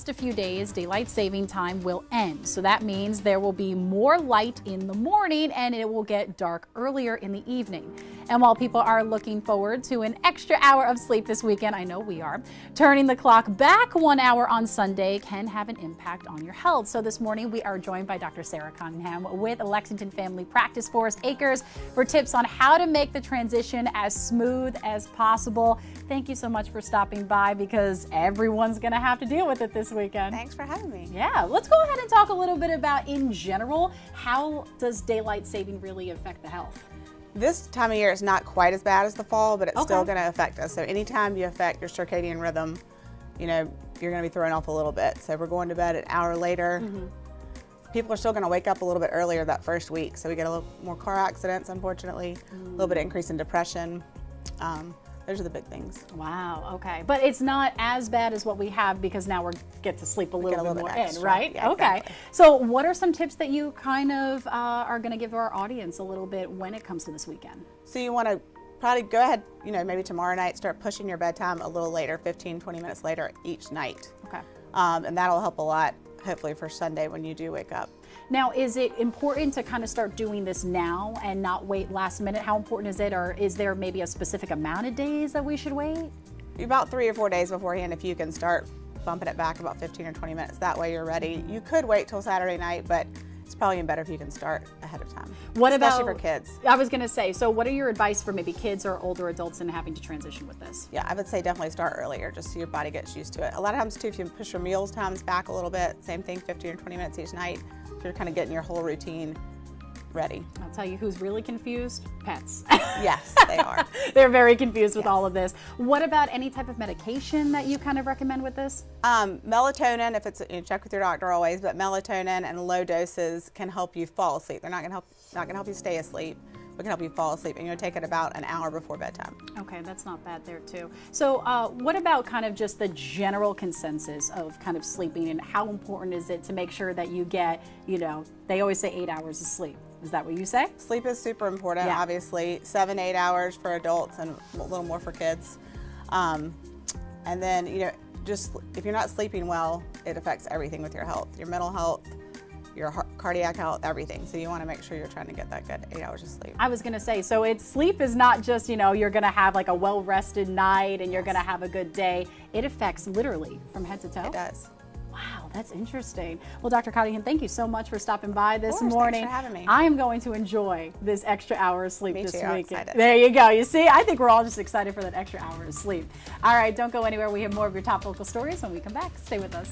just a few days, daylight saving time will end. So that means there will be more light in the morning and it will get dark earlier in the evening. And while people are looking forward to an extra hour of sleep this weekend, I know we are, turning the clock back 1 hour on Sunday can have an impact on your health. So this morning we are joined by Dr. Sarah Cottingham with Lexington Family Practice, Forest Acres, for tips on how to make the transition as smooth as possible. Thank you so much for stopping by, because everyone's going to have to deal with it this weekend. Thanks for having me. Yeah, let's go ahead and talk a little bit about, in general, how does daylight saving really affect the health? This time of year is not quite as bad as the fall, but it's still going to affect us. So anytime you affect your circadian rhythm, you know, you're going to be thrown off a little bit. So we're going to bed an hour later. People are still going to wake up a little bit earlier that first week. So we get a little more car accidents, unfortunately, a little bit of increase in depression. Those are the big things. Wow, okay. But it's not as bad as what we have, because now we get to sleep a little bit more in, right? Yeah, okay. Exactly. So what are some tips that you kind of are going to give our audience a little bit when it comes to this weekend? So you want to probably go ahead, you know, maybe tomorrow night, start pushing your bedtime a little later, 15, 20 minutes later each night. Okay. And that'll help a lot, hopefully, for Sunday when you do wake up. Now, is it important to kind of start doing this now and not wait last minute? How important is it, or is there maybe a specific amount of days that we should wait? About 3 or 4 days beforehand, if you can start bumping it back about 15 or 20 minutes. That way you're ready. You could wait till Saturday night, but it's probably even better if you can start ahead of time. Especially for kids. I was going to say, so what are your advice for maybe kids or older adults in having to transition with this? Yeah, I would say definitely start earlier, just so your body gets used to it. A lot of times too, if you push your meals times back a little bit, same thing, 15 or 20 minutes each night, so you're kind of getting your whole routine ready. I'll tell you who's really confused: pets. Yes, they are. They're very confused with all of this. What about any type of medication that you kind of recommend with this? Melatonin, if it's, you know, check with your doctor always, but melatonin and low doses can help you fall asleep. They're not going to help you stay asleep, but can help you fall asleep, and you'll take it about an hour before bedtime. Okay, that's not bad there too. So what about kind of just the general consensus of kind of sleeping, and how important is it to make sure that you get, you know, they always say 8 hours of sleep. Is that what you say? Sleep is super important, obviously. 7 to 8 hours for adults and a little more for kids. And then, you know, just if you're not sleeping well, it affects everything with your health, your mental health, your cardiac health, everything. So you want to make sure you're trying to get that good 8 hours of sleep. I was going to say, so sleep is not just, you know, you're going to have like a well-rested night and you're going to have a good day. It affects literally from head to toe. It does. Wow, that's interesting. Well, Dr. Cottingham, thank you so much for stopping by this morning. Thanks for having me. I am going to enjoy this extra hour of sleep this I'm weekend. excited. There you go. You see, I think we're all just excited for that extra hour of sleep. All right, don't go anywhere. We have more of your top local stories when we come back. Stay with us.